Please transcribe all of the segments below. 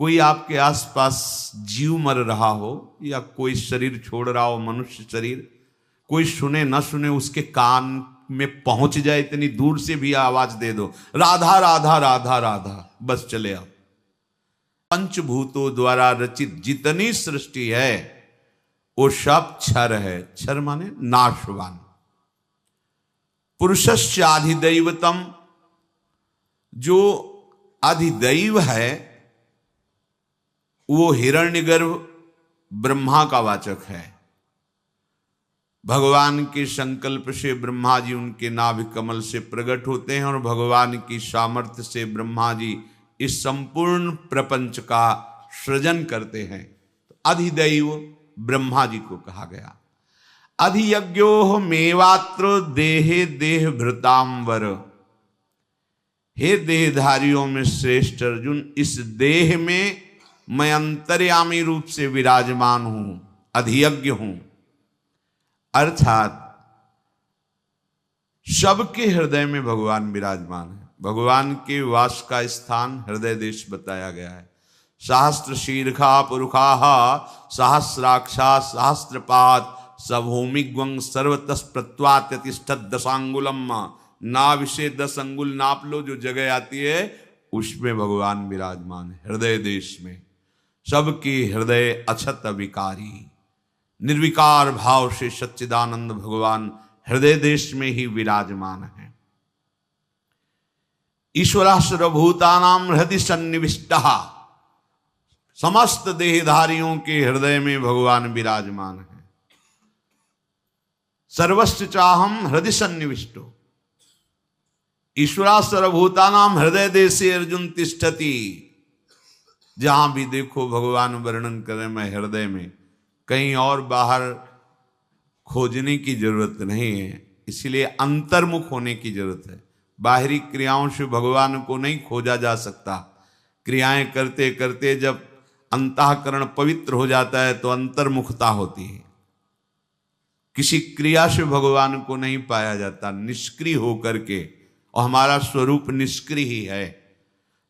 कोई आपके आसपास जीव मर रहा हो या कोई शरीर छोड़ रहा हो, मनुष्य शरीर, कोई सुने न सुने उसके कान में पहुंच जाए, इतनी दूर से भी आवाज दे दो राधा राधा राधा राधा, बस चले आओ। पंचभूतों द्वारा रचित जितनी सृष्टि है वो सब क्षर है। क्षर माने नाशवान। पुरुषस्य अधिदैवतम, जो अधिदैव है वो हिरण्यगर्भ ब्रह्मा का वाचक है। भगवान के संकल्प से ब्रह्मा जी उनके नाभि कमल से प्रकट होते हैं और भगवान की सामर्थ्य से ब्रह्मा जी इस संपूर्ण प्रपंच का सृजन करते हैं। तो अधिदैव ब्रह्मा जी को कहा गया। अधियज्ञो मेवात्र देहे देह भृतांबर, हे देहधारियों में श्रेष्ठ अर्जुन, इस देह में मैं अंतर्यामी रूप से विराजमान हूं, अधियज्ञ हूं। अर्थात सबके हृदय में भगवान विराजमान है। भगवान के वास का स्थान हृदय देश बताया गया है। सहस्त्र शीर्षा पुरुषाः सहस्राक्षा सहस्त्रपाद सभूमिग्वं सर्वतः प्रत्वात्यतिष्ठत् दशांगुलम, नाभि से 10 अंगुल नाप लो, जो जगह आती है उसमें भगवान विराजमान है हृदय देश में। सबकी हृदय अछत अविकारी, निर्विकार भाव से सच्चिदानंद भगवान हृदय देश में ही विराजमान है। ईश्वरः सर्वभूतानां हृदि सन्निविष्टः, समस्त देहधारियों के हृदय में भगवान विराजमान है। सर्वस्य चाहम हृदय सन्निविष्टो, ईश्वरा सर्वभूतानां हृदय देशे अर्जुन तिष्ठति। जहां भी देखो भगवान वर्णन करें मैं हृदय में, कहीं और बाहर खोजने की जरूरत नहीं है। इसलिए अंतर्मुख होने की जरूरत है। बाहरी क्रियाओं से भगवान को नहीं खोजा जा सकता। क्रियाएं करते करते जब अंतःकरण पवित्र हो जाता है तो अंतर्मुखता होती है। किसी क्रिया से भगवान को नहीं पाया जाता, निष्क्रिय होकर के, और हमारा स्वरूप निष्क्रिय ही है।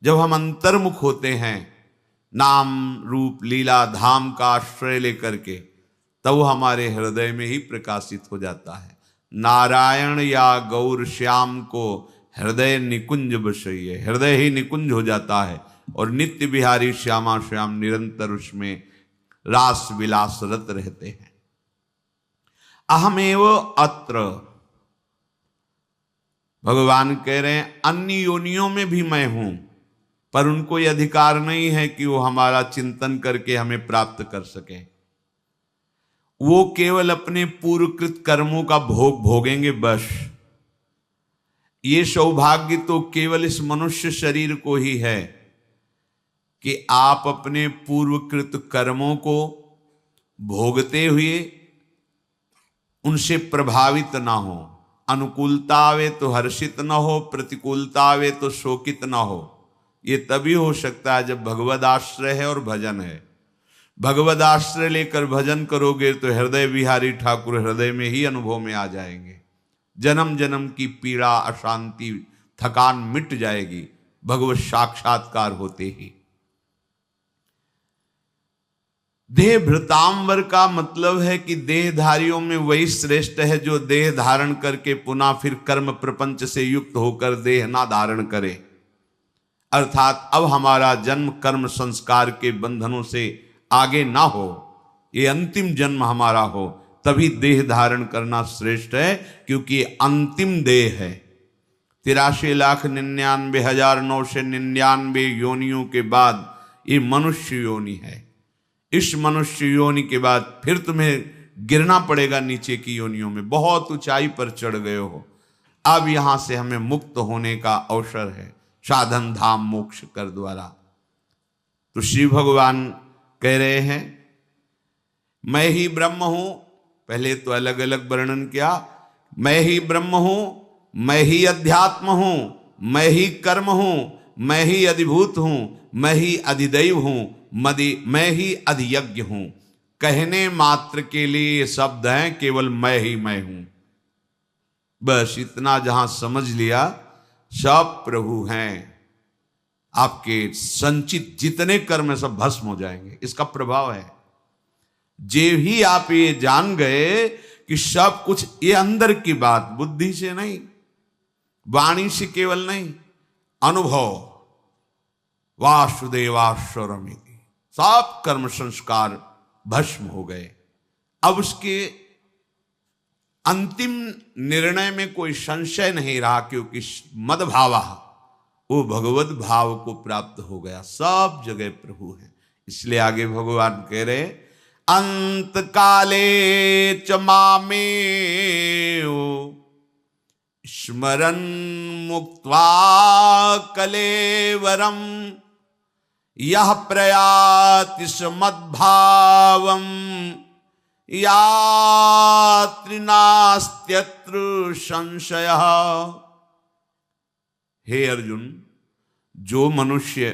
जब हम अंतर्मुख होते हैं, नाम रूप लीला धाम का आश्रय लेकर के, तब वो हमारे हृदय में ही प्रकाशित हो जाता है। नारायण या गौर श्याम को हृदय निकुंज बसइए, हृदय ही निकुंज हो जाता है और नित्य बिहारी श्यामा श्याम निरंतर उसमें रास विलास रत रहते हैं। अहमेव अत्र, भगवान कह रहे हैं अन्य योनियों में भी मैं हूं, पर उनको यह अधिकार नहीं है कि वो हमारा चिंतन करके हमें प्राप्त कर सके। वो केवल अपने पूर्वकृत कर्मों का भोग भोगेंगे बस। ये सौभाग्य तो केवल इस मनुष्य शरीर को ही है कि आप अपने पूर्वकृत कर्मों को भोगते हुए उनसे प्रभावित ना हो। अनुकूलता आवे तो हर्षित न हो, प्रतिकूलता आवे तो शोकित न हो। ये तभी हो सकता है जब भगवद आश्रय है और भजन है। भगवद आश्रय लेकर भजन करोगे तो हृदय विहारी ठाकुर हृदय में ही अनुभव में आ जाएंगे। जन्म जन्म की पीड़ा, अशांति, थकान मिट जाएगी भगवत साक्षात्कार होते ही। देह भृतांबर का मतलब है कि देहधारियों में वही श्रेष्ठ है जो देह धारण करके पुनः फिर कर्म प्रपंच से युक्त होकर देह ना धारण करे। अर्थात अब हमारा जन्म कर्म संस्कार के बंधनों से आगे ना हो, ये अंतिम जन्म हमारा हो, तभी देह धारण करना श्रेष्ठ है, क्योंकि ये अंतिम देह है। 83,99,999 योनियों के बाद ये मनुष्य योनि है। इस मनुष्य योनि के बाद फिर तुम्हें गिरना पड़ेगा नीचे की योनियों में। बहुत ऊंचाई पर चढ़ गए हो, अब यहां से हमें मुक्त होने का अवसर है साधन धाम मोक्ष कर द्वारा। तो श्री भगवान कह रहे हैं मैं ही ब्रह्म हूं। पहले तो अलग अलग वर्णन किया, मैं ही ब्रह्म हूं, मैं ही अध्यात्म हूं, मैं ही कर्म हूं, मैं ही अधिभूत हूं, मैं ही अधिदैव हूं, मैं ही अधियज्ञ हूं। कहने मात्र के लिए ये शब्द हैं, केवल मैं ही मैं हूं। बस इतना जहां समझ लिया सब प्रभु हैं। आपके संचित जितने कर्म सब भस्म हो जाएंगे। इसका प्रभाव है। जे ही आप ये जान गए कि सब कुछ ये अंदर की बात, बुद्धि से नहीं, वाणी से केवल नहीं, अनुभव, वासुदेवाश्वरमिति, सब कर्म संस्कार भस्म हो गए। अब उसके अंतिम निर्णय में कोई संशय नहीं रहा, क्योंकि मदभावा, वो भगवत भाव को प्राप्त हो गया। सब जगह प्रभु है। इसलिए आगे भगवान कह रहे, अंत काले च मामेव स्मरन् मुक्त्वा कलेवरम यह प्रयाति मद्भावम यात्रि नास्त्यत्र संशयः। हे अर्जुन, जो मनुष्य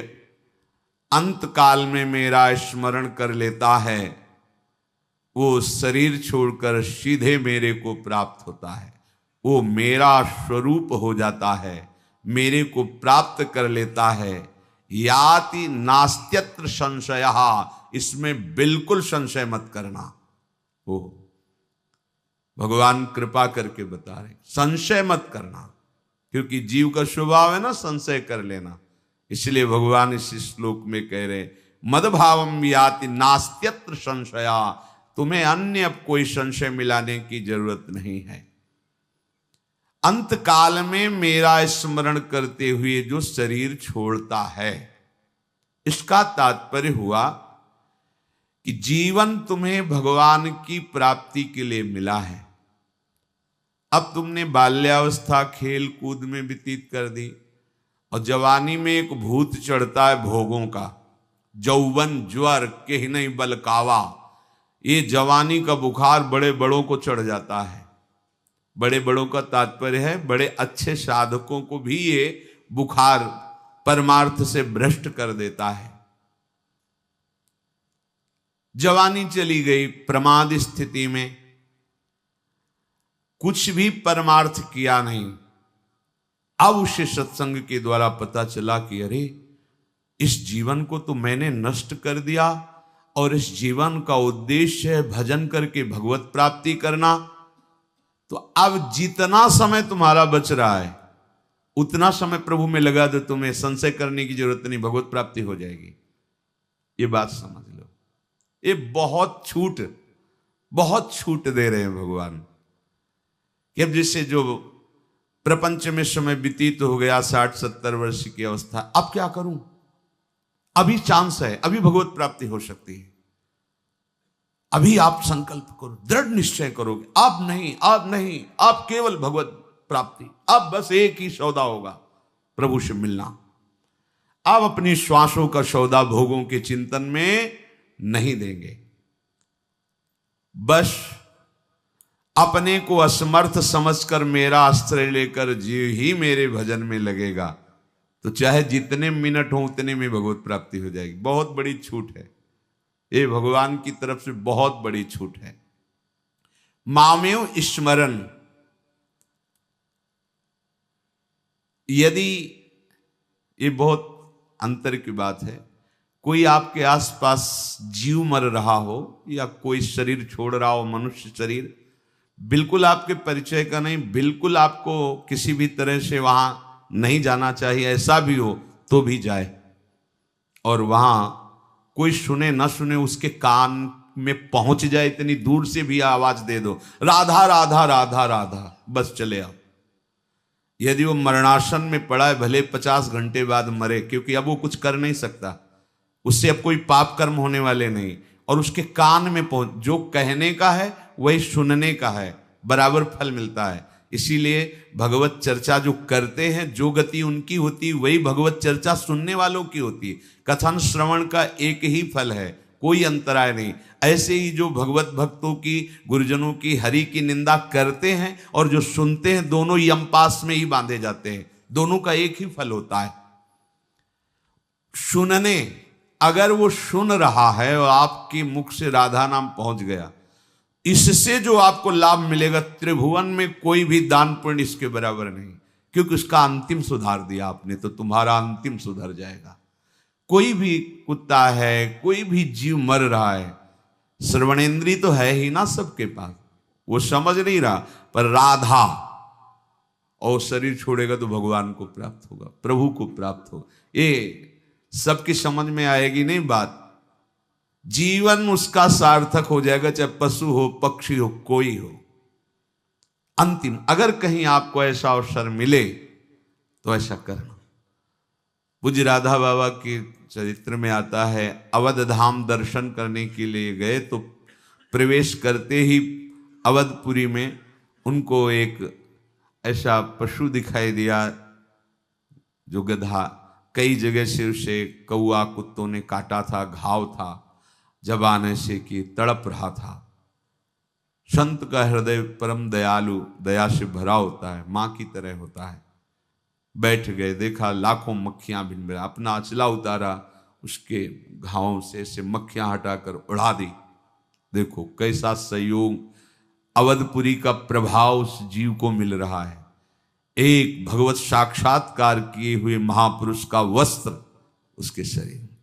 अंत काल में मेरा स्मरण कर लेता है, वो शरीर छोड़कर सीधे मेरे को प्राप्त होता है। वो मेरा स्वरूप हो जाता है, मेरे को प्राप्त कर लेता है। याति नास्त्यत्र संशयः, इसमें बिल्कुल संशय मत करना। ओ भगवान कृपा करके बता रहे, संशय मत करना, क्योंकि जीव का स्वभाव है ना संशय कर लेना। इसलिए भगवान इस श्लोक में कह रहे, मदभावम याति नास्त्यत्र संशया, तुम्हें अन्य अब कोई संशय मिलाने की जरूरत नहीं है। अंत काल में मेरा स्मरण करते हुए जो शरीर छोड़ता है, इसका तात्पर्य हुआ कि जीवन तुम्हें भगवान की प्राप्ति के लिए मिला है। अब तुमने बाल्यावस्था खेल कूद में व्यतीत कर दी, और जवानी में एक भूत चढ़ता है भोगों का, जौवन ज्वर के ही नहीं बलकावा। ये जवानी का बुखार बड़े बड़ों को चढ़ जाता है। बड़े बड़ों का तात्पर्य है बड़े अच्छे साधकों को भी ये बुखार परमार्थ से भ्रष्ट कर देता है। जवानी चली गई, प्रमाद स्थिति में कुछ भी परमार्थ किया नहीं। अब उसे सत्संग के द्वारा पता चला कि अरे, इस जीवन को तो मैंने नष्ट कर दिया, और इस जीवन का उद्देश्य है भजन करके भगवत प्राप्ति करना। तो अब जितना समय तुम्हारा बच रहा है, उतना समय प्रभु में लगा दो, तुम्हें संशय करने की जरूरत नहीं, भगवत प्राप्ति हो जाएगी। ये बात समझ लो। ये बहुत छूट दे रहे हैं भगवान। कि अब जैसे जो प्रपंच में समय व्यतीत हो गया, 60-70 वर्ष की अवस्था, अब क्या करूं? अभी चांस है, अभी भगवत प्राप्ति हो सकती है। अभी आप संकल्प करो, दृढ़ निश्चय करोगे, अब नहीं, अब केवल भगवत प्राप्ति। अब बस एक ही सौदा होगा, प्रभु से मिलना। अब अपनी श्वासों का सौदा भोगों के चिंतन में नहीं देंगे। बस अपने को असमर्थ समझकर मेरा आश्रय लेकर जीव ही मेरे भजन में लगेगा, तो चाहे जितने मिनट हो उतने में भगवत प्राप्ति हो जाएगी। बहुत बड़ी छूट है ये, भगवान की तरफ से बहुत बड़ी छूट है। मामेव स्मरण, यदि ये बहुत अंतर की बात है, कोई आपके आसपास जीव मर रहा हो या कोई शरीर छोड़ रहा हो, मनुष्य शरीर, बिल्कुल आपके परिचय का नहीं, बिल्कुल आपको किसी भी तरह से वहां नहीं जाना चाहिए, ऐसा भी हो तो भी जाए, और वहां कोई सुने न सुने उसके कान में पहुंच जाए, इतनी दूर से भी आवाज दे दो, राधा राधा राधा राधा, बस चले आओ। यदि वो मरणासन में पड़ा है, भले 50 घंटे बाद मरे, क्योंकि अब वो कुछ कर नहीं सकता, उससे अब कोई पाप कर्म होने वाले नहीं, और उसके कान में पहुंच, जो कहने का है वही सुनने का है, बराबर फल मिलता है। इसीलिए भगवत चर्चा जो करते हैं, जो गति उनकी होती वही भगवत चर्चा सुनने वालों की होती है। कथन श्रवण का एक ही फल है, कोई अंतराय नहीं। ऐसे ही जो भगवत भक्तों की, गुरुजनों की, हरि की निंदा करते हैं और जो सुनते हैं, दोनों यमपास में ही बांधे जाते हैं, दोनों का एक ही फल होता है। सुनने, अगर वो सुन रहा है और आपके मुख से राधा नाम पहुंच गया, इससे जो आपको लाभ मिलेगा, त्रिभुवन में कोई भी दान पुण्य इसके बराबर नहीं। क्योंकि उसका अंतिम सुधार दिया आपने, तो तुम्हारा अंतिम सुधर जाएगा। कोई भी कुत्ता है, कोई भी जीव मर रहा है, श्रवणेंद्री तो है ही ना सबके पास, वो समझ नहीं रहा, पर राधा, और शरीर छोड़ेगा तो भगवान को प्राप्त होगा, प्रभु को प्राप्त होगा। ये सबकी समझ में आएगी नहीं बात। जीवन उसका सार्थक हो जाएगा, चाहे पशु हो, पक्षी हो, कोई हो। अंतिम अगर कहीं आपको ऐसा अवसर मिले तो ऐसा करना। पूज्य राधा बाबा के चरित्र में आता है, अवध धाम दर्शन करने के लिए गए तो प्रवेश करते ही अवधपुरी में उनको एक ऐसा पशु दिखाई दिया जो गधा, कई जगह से उसे कौआ कुत्तों ने काटा था, घाव था, जबान से कि तड़प रहा था। संत का हृदय परम दयालु, दया से भरा होता है, मां की तरह होता है। बैठ गए, देखा लाखों मक्खियां भिनभिना, अपना अचला उतारा, उसके घावों से मक्खियां हटाकर उड़ा दी। देखो कैसा संयोग, अवधपुरी का प्रभाव उस जीव को मिल रहा है। एक भगवत साक्षात्कार किए हुए महापुरुष का वस्त्र उसके शरीर में।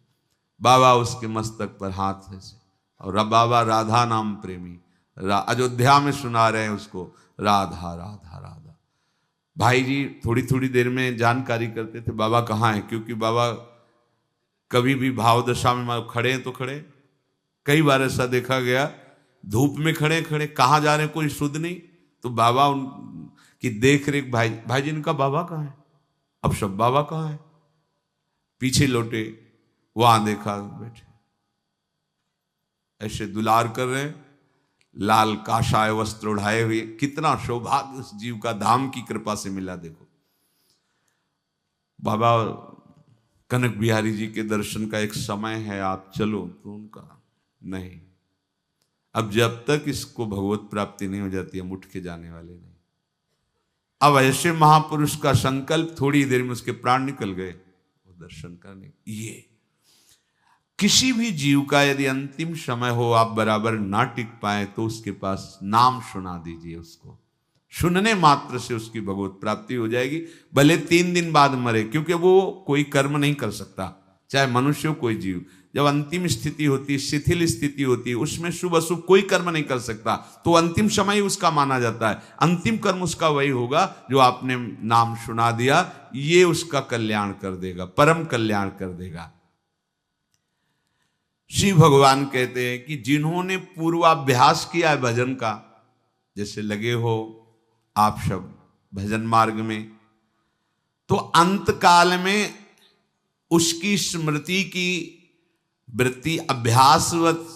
बाबा उसके मस्तक पर हाथ है से, और बाबा राधा नाम प्रेमी, अयोध्या में सुना रहे हैं उसको, राधा राधा राधा। भाई जी थोड़ी थोड़ी देर में जानकारी करते थे बाबा कहाँ हैं, क्योंकि बाबा कभी भी भाव दशा में खड़े हैं तो खड़े। कई बार ऐसा देखा गया, धूप में खड़े खड़े कहाँ जा रहे हैं कोई सुध नहीं, तो बाबा उनकी देख रेख, भाई जी इनका बाबा कहाँ है, अब सब बाबा कहाँ है, पीछे लौटे, वहां देखा बैठे ऐसे दुलार कर रहे हैं, लाल काशाय वस्त्र उड़ाए हुए। कितना सौभाग्य उस जीव का धाम की कृपा से मिला। देखो बाबा कनक बिहारी जी के दर्शन का एक समय है, आप चलो, तो उनका नहीं। अब जब तक इसको भगवत प्राप्ति नहीं हो जाती हम उठ के जाने वाले नहीं। अब ऐसे महापुरुष का संकल्प, थोड़ी देर में उसके प्राण निकल गए वो दर्शन करने। ये किसी भी जीव का यदि अंतिम समय हो, आप बराबर ना टिक पाए, तो उसके पास नाम सुना दीजिए। उसको सुनने मात्र से उसकी भगवत प्राप्ति हो जाएगी, भले 3 दिन बाद मरे, क्योंकि वो कोई कर्म नहीं कर सकता, चाहे मनुष्य हो कोई जीव। जब अंतिम स्थिति होती, शिथिल स्थिति होती है, उसमें शुभ अशुभ कोई कर्म नहीं कर सकता, तो अंतिम समय उसका माना जाता है। अंतिम कर्म उसका वही होगा जो आपने नाम सुना दिया, ये उसका कल्याण कर देगा, परम कल्याण कर देगा। श्री भगवान कहते हैं कि जिन्होंने पूर्वाभ्यास किया है भजन का, जैसे लगे हो आप सब भजन मार्ग में, तो अंत काल में उसकी स्मृति की वृत्ति अभ्यासवत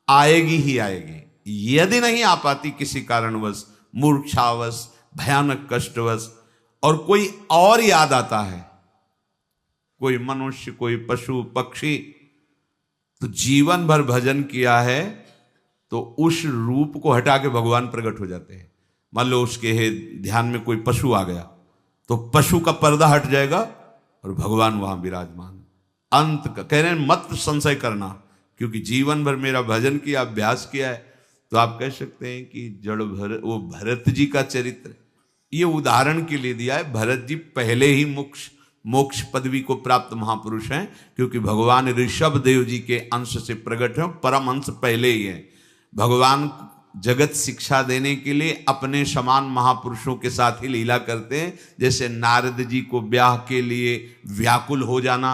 आएगी ही आएगी। यदि नहीं आ पाती किसी कारणवश, मूर्छावश, भयानक कष्टवश, और कोई और याद आता है, कोई मनुष्य, कोई पशु पक्षी, तो जीवन भर भजन किया है तो उस रूप को हटा के भगवान प्रकट हो जाते हैं। मान लो उसके ध्यान में कोई पशु आ गया, तो पशु का पर्दा हट जाएगा और भगवान वहां विराजमान। अंत का कह रहे हैं मत संशय करना, क्योंकि जीवन भर मेरा भजन किया, अभ्यास किया है। तो आप कह सकते हैं कि वो भरत जी का चरित्र, ये उदाहरण के लिए दिया है। भरत जी पहले ही मोक्ष पदवी को प्राप्त महापुरुष हैं, क्योंकि भगवान ऋषभ देव जी के अंश से प्रकट हैं, परम अंश पहले ही है। भगवान जगत शिक्षा देने के लिए अपने समान महापुरुषों के साथ ही लीला करते हैं। जैसे नारद जी को ब्याह के लिए व्याकुल हो जाना,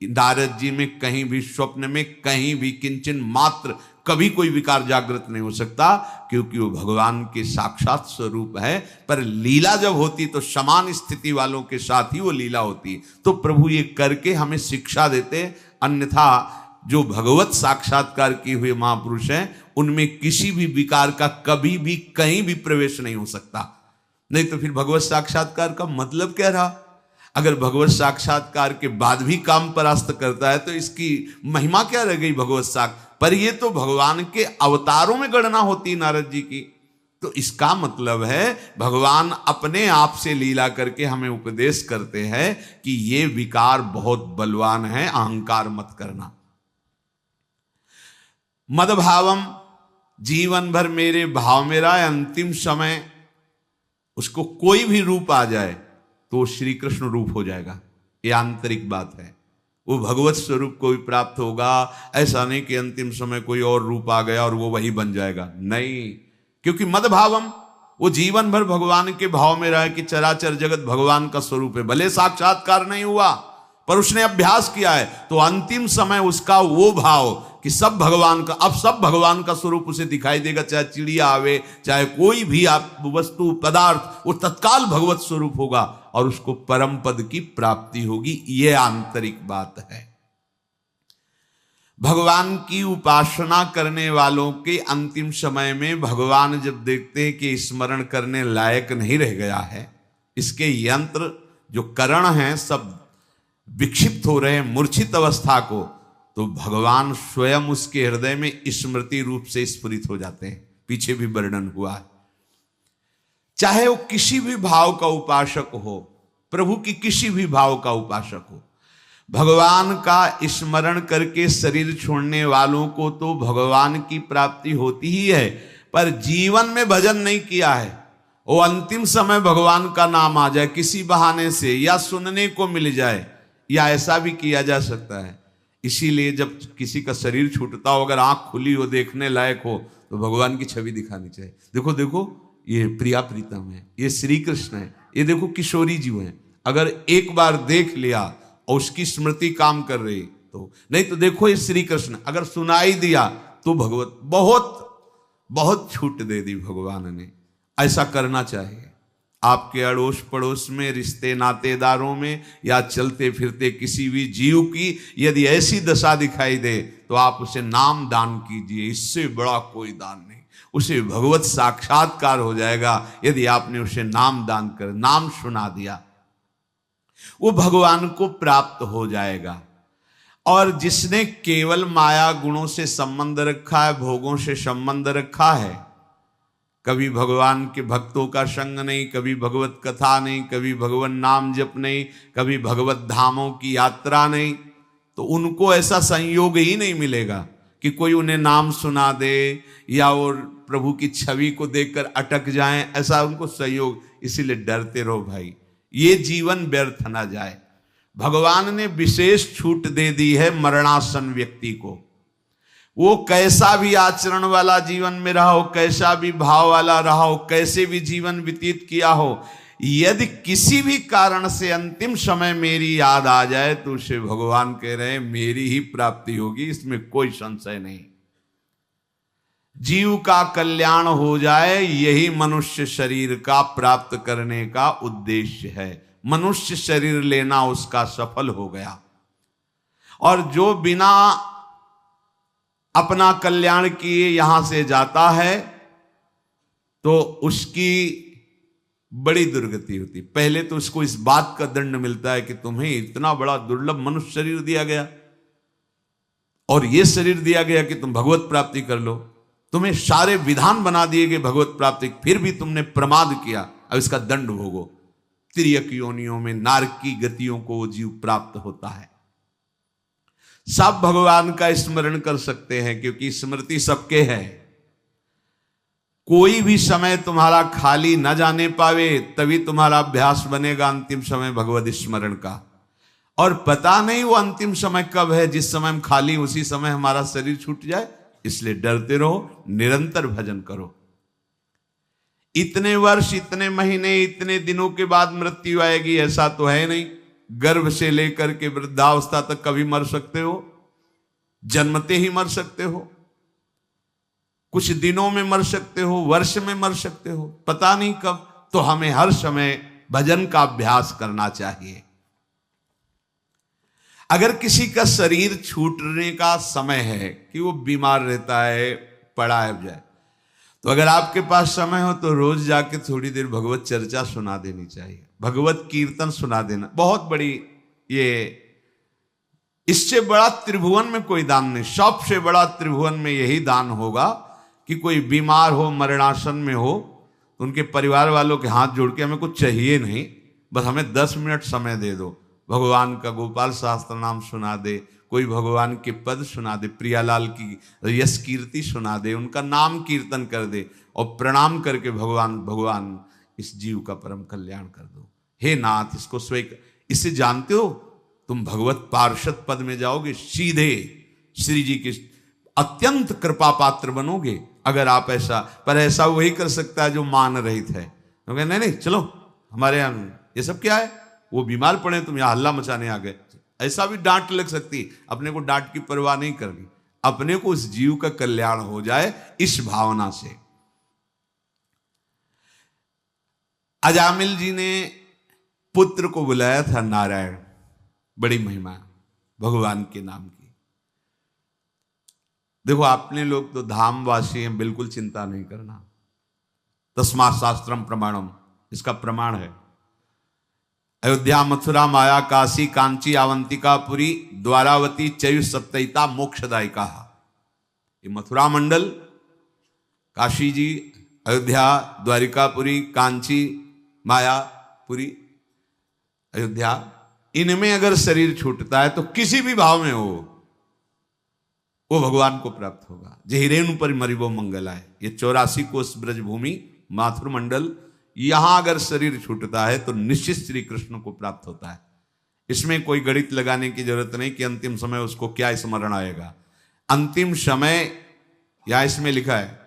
नारद जी में कहीं भी स्वप्न में कहीं भी किंचन मात्र कभी कोई विकार जागृत नहीं हो सकता, क्योंकि वो भगवान के साक्षात स्वरूप है। पर लीला जब होती तो समान स्थिति वालों के साथ ही वो लीला होती। तो प्रभु ये करके हमें शिक्षा देते, अन्यथा जो भगवत साक्षात्कार किए हुए महापुरुष हैं उनमें किसी भी विकार का कभी भी कहीं भी प्रवेश नहीं हो सकता। नहीं तो फिर भगवत साक्षात्कार का मतलब क्या रहा? अगर भगवत साक्षात्कार के बाद भी काम परास्त करता है तो इसकी महिमा क्या रह गई भगवत साक्षात्कार पर? ये तो भगवान के अवतारों में गणना होती नारद जी की। तो इसका मतलब है भगवान अपने आप से लीला करके हमें उपदेश करते हैं कि ये विकार बहुत बलवान है, अहंकार मत करना। मदभावम, जीवन भर मेरे भाव में रहा, अंतिम समय उसको कोई भी रूप आ जाए तो वो श्री कृष्ण रूप हो जाएगा। ये आंतरिक बात है। वो भगवत स्वरूप को भी प्राप्त होगा। ऐसा नहीं कि अंतिम समय कोई और रूप आ गया और वो वही बन जाएगा, नहीं। क्योंकि मदभावम, वो जीवन भर भगवान के भाव में रहे कि चराचर जगत भगवान का स्वरूप है। भले साक्षात्कार नहीं हुआ पर उसने अभ्यास किया है, तो अंतिम समय उसका वो भाव कि सब भगवान का, अब सब भगवान का स्वरूप उसे दिखाई देगा। चाहे चिड़िया आवे, चाहे कोई भी आप वस्तु पदार्थ, वो तत्काल भगवत स्वरूप होगा और उसको परम पद की प्राप्ति होगी। ये आंतरिक बात है। भगवान की उपासना करने वालों के अंतिम समय में भगवान जब देखते हैं कि स्मरण करने लायक नहीं रह गया है, इसके यंत्र जो करण हैं सब विक्षिप्त हो रहे हैं, मूर्छित अवस्था को, तो भगवान स्वयं उसके हृदय में स्मृति रूप से स्फुरित हो जाते हैं। पीछे भी वर्णन हुआ है। चाहे वो किसी भी भाव का उपासक हो, प्रभु की किसी भी भाव का उपासक हो, भगवान का स्मरण करके शरीर छोड़ने वालों को तो भगवान की प्राप्ति होती ही है, पर जीवन में भजन नहीं किया है, वो अंतिम समय भगवान का नाम आ जाए किसी बहाने से, या सुनने को मिल जाए, या ऐसा भी किया जा सकता है। इसीलिए जब किसी का शरीर छूटता हो, अगर आंख खुली हो, देखने लायक हो, तो भगवान की छवि दिखानी चाहिए। देखो देखो, ये प्रिया प्रीतम है, ये श्री कृष्ण है, ये देखो किशोरी जी हैं। अगर एक बार देख लिया और उसकी स्मृति काम कर रही तो, नहीं तो देखो ये श्री कृष्ण, अगर सुनाई दिया तो भगवत बहुत बहुत छूट दे दी भगवान ने। ऐसा करना चाहिए। आपके अड़ोस पड़ोस में, रिश्ते नातेदारों में, या चलते फिरते किसी भी जीव की यदि ऐसी दशा दिखाई दे तो आप उसे नाम दान कीजिए। इससे बड़ा कोई दान नहीं। उसे भगवत साक्षात्कार हो जाएगा यदि आपने उसे नाम दान कर, नाम सुना दिया, वो भगवान को प्राप्त हो जाएगा। और जिसने केवल माया गुणों से संबंध रखा है, भोगों से संबंध रखा है, कभी भगवान के भक्तों का संग नहीं, कभी भगवत कथा नहीं, कभी भगवान नाम जप नहीं, कभी भगवत धामों की यात्रा नहीं, तो उनको ऐसा संयोग ही नहीं मिलेगा कि कोई उन्हें नाम सुना दे या वो प्रभु की छवि को देखकर अटक जाएं। ऐसा उनको संयोग, इसीलिए डरते रहो भाई, ये जीवन व्यर्थ ना जाए। भगवान ने विशेष छूट दे दी है मरणासन व्यक्ति को। वो कैसा भी आचरण वाला जीवन में रहा हो, कैसा भी भाव वाला रहा हो, कैसे भी जीवन व्यतीत किया हो, यदि किसी भी कारण से अंतिम समय मेरी याद आ जाए तो उसे भगवान कह रहे हैं मेरी ही प्राप्ति होगी, इसमें कोई संशय नहीं। जीव का कल्याण हो जाए, यही मनुष्य शरीर का प्राप्त करने का उद्देश्य है। मनुष्य शरीर लेना उसका सफल हो गया। और जो बिना अपना कल्याण किए यहां से जाता है तो उसकी बड़ी दुर्गति होती। पहले तो उसको इस बात का दंड मिलता है कि तुम्हें इतना बड़ा दुर्लभ मनुष्य शरीर दिया गया और यह शरीर दिया गया कि तुम भगवत प्राप्ति कर लो। तुम्हें सारे विधान बना दिए गए भगवत प्राप्ति, फिर भी तुमने प्रमाद किया, अब इसका दंड भोगो। तिर्यक योनियों में नारकी गतियों को वो जीव प्राप्त होता है। सब भगवान का स्मरण कर सकते हैं क्योंकि स्मृति सबके है। कोई भी समय तुम्हारा खाली न जाने पावे, तभी तुम्हारा अभ्यास बनेगा अंतिम समय भगवत स्मरण का। और पता नहीं वो अंतिम समय कब है, जिस समय हम खाली उसी समय हमारा शरीर छूट जाए। इसलिए डरते रहो, निरंतर भजन करो। इतने वर्ष, इतने महीने, इतने दिनों के बाद मृत्यु आएगी ऐसा तो है नहीं। गर्भ से लेकर के वृद्धावस्था तक कभी मर सकते हो, जन्मते ही मर सकते हो, कुछ दिनों में मर सकते हो, वर्ष में मर सकते हो, पता नहीं कब। तो हमें हर समय भजन का अभ्यास करना चाहिए। अगर किसी का शरीर छूटने का समय है कि वो बीमार रहता है, पड़ा है जाए, तो अगर आपके पास समय हो तो रोज जाके थोड़ी देर भगवत चर्चा सुना देनी चाहिए, भगवत कीर्तन सुना देना। बहुत बड़ी, ये इससे बड़ा त्रिभुवन में कोई दान नहीं। सबसे बड़ा त्रिभुवन में यही दान होगा कि कोई बीमार हो, मरणासन में हो, तो उनके परिवार वालों के हाथ जोड़ के हमें कुछ चाहिए नहीं, बस हमें 10 मिनट समय दे दो, भगवान का गोपाल शास्त्र नाम सुना दे, कोई भगवान के पद सुना दे, प्रियालाल की यश कीर्ति सुना दे, उनका नाम कीर्तन कर दे और प्रणाम करके भगवान इस जीव का परम कल्याण कर दो। हे नाथ, इसको स्वीकार, इसे जानते हो तुम भगवत पार्षद पद में जाओगे, सीधे श्री जी के अत्यंत कृपा पात्र बनोगे अगर आप ऐसा। पर ऐसा वही कर सकता है जो मान रहित है। तो नहीं नहीं चलो हमारे यहाँ, ये सब क्या है, वो बीमार पड़े तुम यहाँ हल्ला मचाने आ गए, ऐसा भी डांट लग सकती। अपने को डांट की परवाह नहीं करनी, अपने को उस जीव का कल्याण हो जाए इस भावना से। अजामिल जी ने पुत्र को बुलाया था नारायण, बड़ी महिमा भगवान के नाम की। देखो आपने लोग तो धामवासी हैं, बिल्कुल चिंता नहीं करना। तस्मात् शास्त्रम प्रमाणम, इसका प्रमाण है। अयोध्या, मथुरा, माया, काशी, कांची, अवंतिका, पुरी, द्वारावती, चयु सप्तहिता मोक्षदायिका। ये मथुरा मंडल, काशी जी, अयोध्या, द्वारिकापुरी, कांची, मायापुरी, अयोध्या, इनमें अगर शरीर छूटता है तो किसी भी भाव में हो वो भगवान को प्राप्त होगा। जहिरेनु परिमरिवो मंगलाय, ये 84 कोस ब्रजभूमि माथुर मंडल, यहां अगर शरीर छूटता है तो निश्चित श्री कृष्ण को प्राप्त होता है। इसमें कोई गणित लगाने की जरूरत नहीं कि अंतिम समय उसको क्या स्मरण आएगा। अंतिम समय, या इसमें लिखा है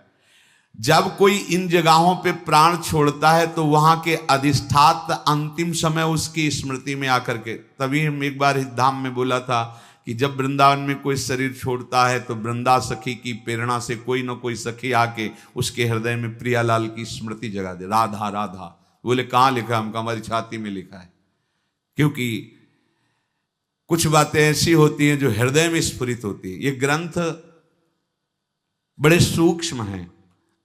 जब कोई इन जगहों पे प्राण छोड़ता है तो वहां के अधिष्ठात अंतिम समय उसकी स्मृति में आकर के, तभी हम एक बार इस धाम में बोला था कि जब वृंदावन में कोई शरीर छोड़ता है तो वृंदा सखी की प्रेरणा से कोई ना कोई सखी आके उसके हृदय में प्रियालाल की स्मृति जगा दे, राधा राधा। बोले कहाँ लिखा? हमका हमारी छाती में लिखा है। क्योंकि कुछ बातें ऐसी होती हैं जो हृदय में स्फुरित होती है। ये ग्रंथ बड़े सूक्ष्म हैं,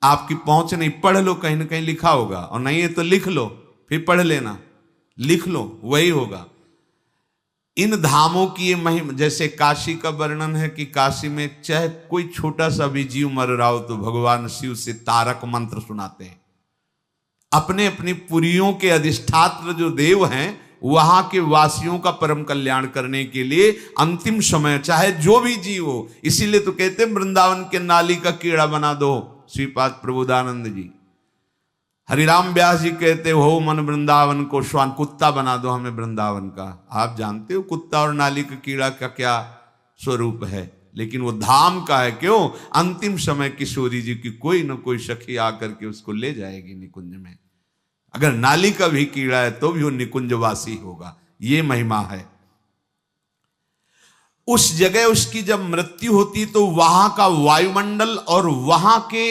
आपकी पहुंच नहीं। पढ़ लो, कहीं ना कहीं लिखा होगा, और नहीं है तो लिख लो, फिर पढ़ लेना, लिख लो, वही होगा। इन धामों की ये महिमा, जैसे काशी का वर्णन है कि काशी में चाहे कोई छोटा सा भी जीव मर रहा हो तो भगवान शिव से तारक मंत्र सुनाते हैं। अपने अपनी पुरियों के अधिष्ठात्र जो देव हैं वहां के वासियों का परम कल्याण करने के लिए अंतिम समय चाहे जो भी जीव हो, इसीलिए तो कहते हैं वृंदावन के नाली का कीड़ा बना दो। श्रीपाद प्रबोधानंद जी, हरिराम व्यास जी कहते हो मन वृंदावन को श्वान, कुत्ता बना दो हमें वृंदावन का। आप जानते हो कुत्ता और नाली का कीड़ा का क्या स्वरूप है, लेकिन वो धाम का है। क्यों? अंतिम समय किशोरी जी की कोई ना कोई सखी आकर के उसको ले जाएगी निकुंज में। अगर नाली का भी कीड़ा है तो भी वो निकुंजवासी होगा। ये महिमा है। उस जगह उसकी जब मृत्यु होती तो वहां का वायुमंडल और वहां के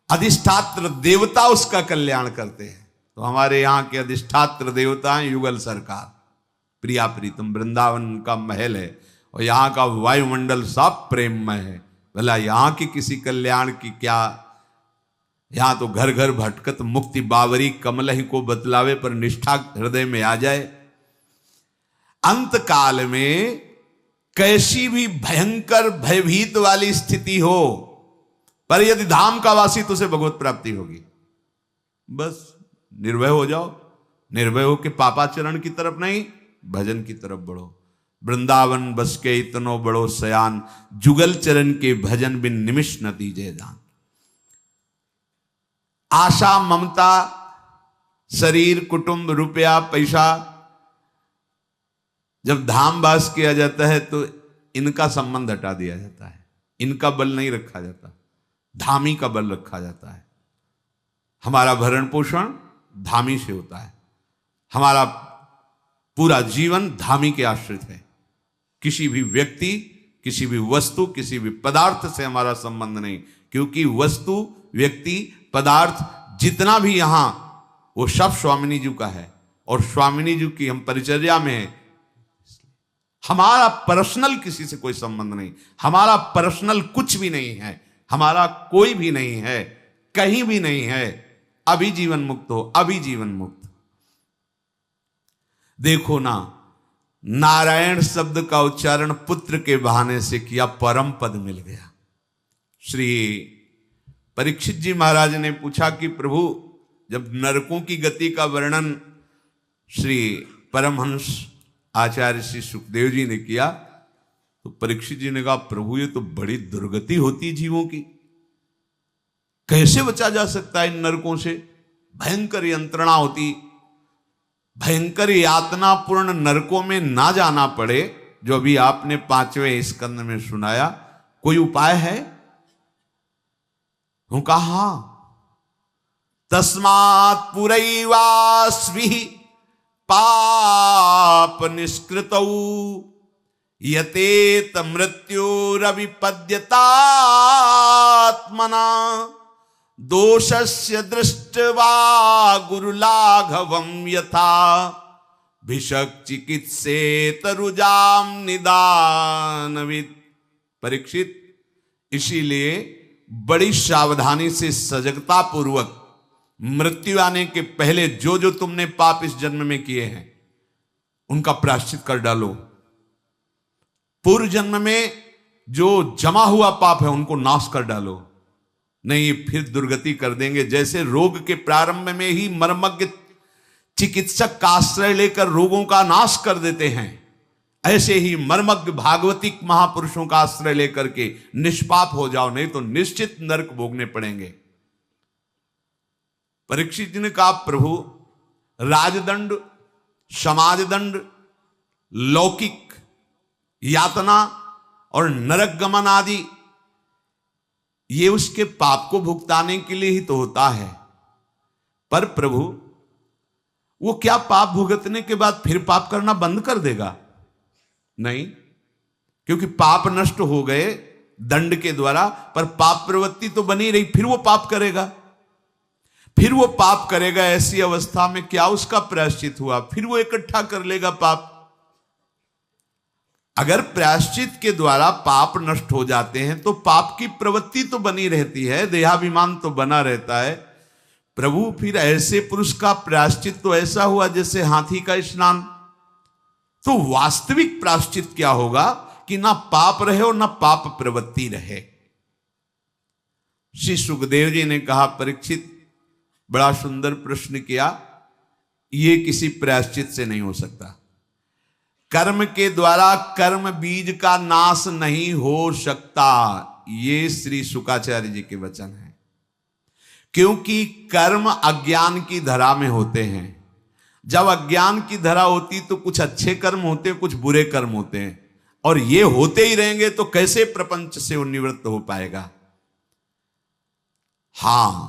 अधिष्ठात्र देवता उसका कल्याण करते हैं। तो हमारे यहाँ के अधिष्ठात्र देवता हैं युगल सरकार, प्रिया प्रीतम, वृंदावन का महल है और यहाँ का वायुमंडल सब प्रेममय है। भला यहाँ की किसी कल्याण की क्या? यहाँ तो घर घर भटकत मुक्ति बावरी, कमल ही को बतलावे पर निष्ठा हृदय में आ जाए। अंत काल में कैसी भी भयंकर भयभीत वाली स्थिति हो, पर यदि धाम का वासी तो उसे भगवत प्राप्ति होगी। बस निर्भय हो जाओ, निर्भय हो के पापाचरण की तरफ नहीं, भजन की तरफ बढ़ो। वृंदावन बस के इतनो बड़ो सयान, जुगल चरण के भजन बिन निमिष न दीजे दान। आशा, ममता, शरीर, कुटुंब, रुपया, पैसा, जब धाम वास किया जाता है तो इनका संबंध हटा दिया जाता है। इनका बल नहीं रखा जाता, धामी का बल रखा जाता है। हमारा भरण पोषण धामी से होता है, हमारा पूरा जीवन धामी के आश्रित है। किसी भी व्यक्ति, किसी भी वस्तु, किसी भी पदार्थ से हमारा संबंध नहीं, क्योंकि वस्तु, व्यक्ति, पदार्थ जितना भी यहां वो सब स्वामिनी जी का है और स्वामिनी जी की हम परिचर्या में है। हमारा पर्सनल किसी से कोई संबंध नहीं, हमारा पर्सनल कुछ भी नहीं है, हमारा कोई भी नहीं है, कहीं भी नहीं है। अभी जीवन मुक्त हो, अभी जीवन मुक्त। देखो ना, नारायण शब्द का उच्चारण पुत्र के बहाने से किया, परम पद मिल गया। श्री परीक्षित जी महाराज ने पूछा कि प्रभु, जब नरकों की गति का वर्णन श्री परमहंस आचार्य श्री सुखदेव जी ने किया तो परीक्षित जी ने कहा, प्रभु ये तो बड़ी दुर्गति होती जीवों की, कैसे बचा जा सकता है इन नरकों से? भयंकर यंत्रणा होती, भयंकर यातनापूर्ण नरकों में ना जाना पड़े, जो अभी आपने 5वें स्कंद में सुनाया, कोई उपाय है? हूं कहा तस्मात् पुरैवास्मि पाप निष्कृतौ यतेत मृत्युरविपद्यतात्मना दोषस्य दृष्ट्वा गुरुलाघवं यथा भिषक् चिकित्सेत रुजाम निदानविद। परीक्षित, इसीलिए बड़ी सावधानी से सजगता पूर्वक मृत्यु आने के पहले जो जो तुमने पाप इस जन्म में किए हैं उनका प्रायश्चित कर डालो। पूर्व जन्म में जो जमा हुआ पाप है उनको नाश कर डालो, नहीं फिर दुर्गति कर देंगे। जैसे रोग के प्रारंभ में ही मर्मज्ञ चिकित्सक का आश्रय लेकर रोगों का नाश कर देते हैं, ऐसे ही मर्मज्ञ भागवतिक महापुरुषों का आश्रय लेकर के निष्पाप हो जाओ, नहीं तो निश्चित नरक भोगने पड़ेंगे। परीक्षित जी ने कहा, प्रभु राजदंड, समाजदंड, लौकिक यातना और नरक गमन आदि ये उसके पाप को भुगताने के लिए ही तो होता है। पर प्रभु वो क्या पाप भुगतने के बाद फिर पाप करना बंद कर देगा? नहीं, क्योंकि पाप नष्ट हो गए दंड के द्वारा, पर पाप प्रवृत्ति तो बनी रही, फिर वो पाप करेगा, फिर वो पाप करेगा। ऐसी अवस्था में क्या उसका प्रायश्चित हुआ? फिर वो इकट्ठा कर लेगा पाप। अगर प्रायश्चित के द्वारा पाप नष्ट हो जाते हैं तो पाप की प्रवृत्ति तो बनी रहती है, देहाभिमान तो बना रहता है। प्रभु फिर ऐसे पुरुष का प्रायश्चित तो ऐसा हुआ जैसे हाथी का स्नान। तो वास्तविक प्रायश्चित क्या होगा कि ना पाप रहे और ना पाप प्रवृत्ति रहे। श्री सुखदेव जी ने कहा, परीक्षित बड़ा सुंदर प्रश्न किया, ये किसी प्रायश्चित से नहीं हो सकता। कर्म के द्वारा कर्म बीज का नाश नहीं हो सकता, ये श्री शुकाचार्य जी के वचन हैं। क्योंकि कर्म अज्ञान की धरा में होते हैं। जब अज्ञान की धरा होती तो कुछ अच्छे कर्म होते हैं, कुछ बुरे कर्म होते हैं, और ये होते ही रहेंगे तो कैसे प्रपंच से वो निवृत्त हो पाएगा? हां,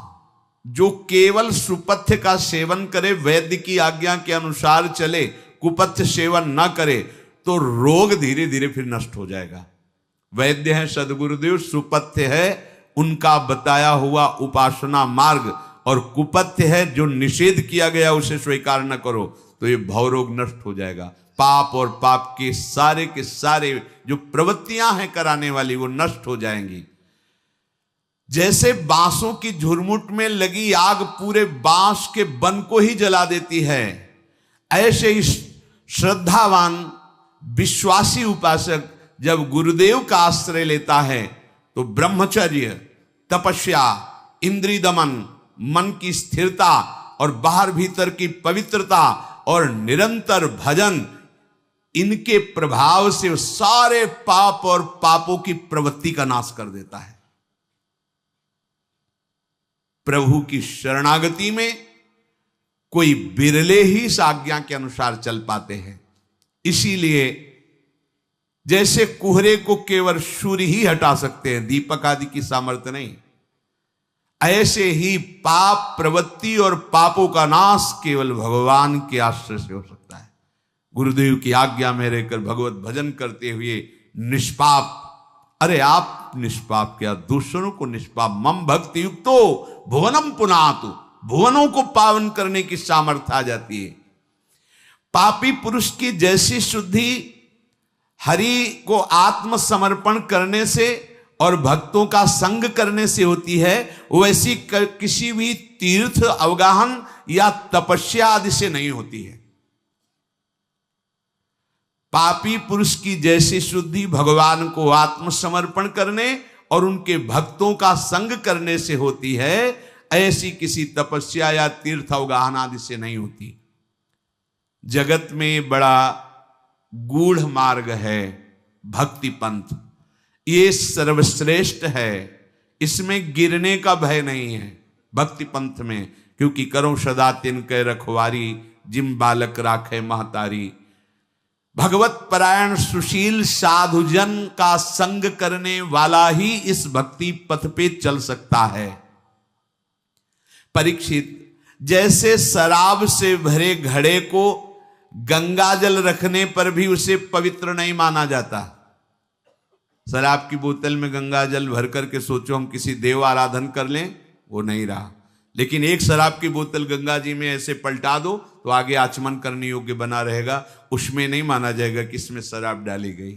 जो केवल सुपथ्य का सेवन करे, वैद्य की आज्ञा के अनुसार चले, कुपथ्य सेवन न करे, तो रोग धीरे धीरे फिर नष्ट हो जाएगा। वैद्य है सदगुरुदेव, सुपथ्य है उनका बताया हुआ उपासना मार्ग, और कुपथ्य है जो निषेध किया गया उसे स्वीकार न करो, तो ये भवरोग नष्ट हो जाएगा। पाप और पाप के सारे जो प्रवृत्तियां हैं कराने वाली, वो नष्ट हो जाएंगी। जैसे बांसों की झुरमुट में लगी आग पूरे बांस के वन को ही जला देती है, ऐसे ही श्रद्धावान विश्वासी उपासक जब गुरुदेव का आश्रय लेता है तो ब्रह्मचर्य, तपस्या, इंद्रिय दमन, मन की स्थिरता और बाहर भीतर की पवित्रता और निरंतर भजन, इनके प्रभाव से सारे पाप और पापों की प्रवृत्ति का नाश कर देता है। प्रभु की शरणागति में कोई बिरले ही इस आज्ञा के अनुसार चल पाते हैं। इसीलिए जैसे कोहरे को केवल सूर्य ही हटा सकते हैं, दीपक आदि की सामर्थ्य नहीं, ऐसे ही पाप प्रवृत्ति और पापों का नाश केवल भगवान के आश्रय से हो सकता है। गुरुदेव की आज्ञा में रहकर भगवत भजन करते हुए निष्पाप, अरे आप निष्पाप क्या, दूसरों को निष्पाप, मम भक्ति युक्तो भुवनम पुनातु, भुवनों को पावन करने की सामर्थ्य आ जाती है। पापी पुरुष की जैसी शुद्धि हरि को आत्मसमर्पण करने से और भक्तों का संग करने से होती है, वैसी किसी भी तीर्थ, अवगाहन या तपस्या आदि से नहीं होती है। पापी पुरुष की जैसी शुद्धि भगवान को आत्मसमर्पण करने और उनके भक्तों का संग करने से होती है, ऐसी किसी तपस्या या तीर्थ अवगाहन आदि से नहीं होती। जगत में बड़ा गूढ़ मार्ग है भक्ति पंथ, ये सर्वश्रेष्ठ है, इसमें गिरने का भय नहीं है। भक्ति पंथ में क्योंकि करो सदा तिनके रखवारी, जिम बालक राखे महतारी। भगवत परायण सुशील साधुजन का संग करने वाला ही इस भक्ति पथ पे चल सकता है। परीक्षित, जैसे शराब से भरे घड़े को गंगा जल रखने पर भी उसे पवित्र नहीं माना जाता। शराब की बोतल में गंगा जल भर करके सोचो हम किसी देव आराधन कर लें, वो नहीं रहा। लेकिन एक शराब की बोतल गंगा जी में ऐसे पलटा दो तो आगे आचमन करने योग्य बना रहेगा, उसमें नहीं माना जाएगा कि इसमें शराब डाली गई।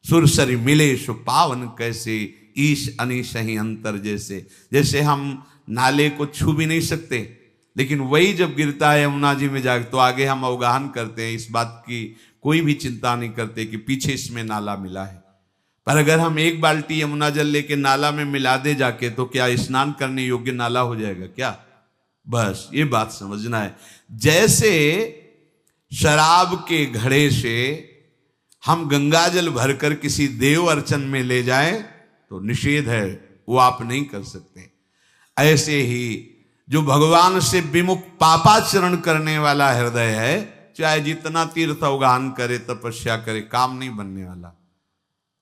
सुरसरी मिले सो पावन कैसे, ईश अनीश ही अंतर जैसे। जैसे हम नाले को छू भी नहीं सकते, लेकिन वही जब गिरता है यमुना जी में जाकर तो आगे हम अवगाहन करते हैं, इस बात की कोई भी चिंता नहीं करते कि पीछे इसमें नाला मिला है। पर अगर हम एक बाल्टी यमुना जल लेके नाला में मिला दे जाके तो क्या स्नान करने योग्य नाला हो जाएगा क्या? बस ये बात समझना है। जैसे शराब के घड़े से हम गंगा जल भरकर किसी देव अर्चन में ले जाएं तो निषेध है, वो आप नहीं कर सकते। ऐसे ही जो भगवान से विमुख पापाचरण करने वाला हृदय है, चाहे जितना तीर्थ अवगाहन करे, तपस्या करे, काम नहीं बनने वाला।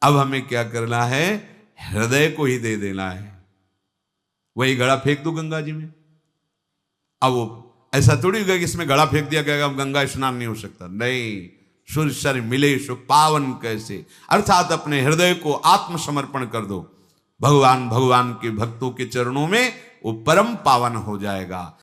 अब हमें क्या करना है? हृदय को ही दे देना है। वही घड़ा फेंक दो गंगा जी में। अब वो ऐसा थोड़ी होगा कि इसमें घड़ा फेंक दिया गया अब गंगा स्नान नहीं हो सकता। नहीं, सूर्य सर मिले सो पावन कैसे, अर्थात अपने हृदय को आत्मसमर्पण कर दो भगवान के भक्तों के चरणों में, वो परम पावन हो जाएगा।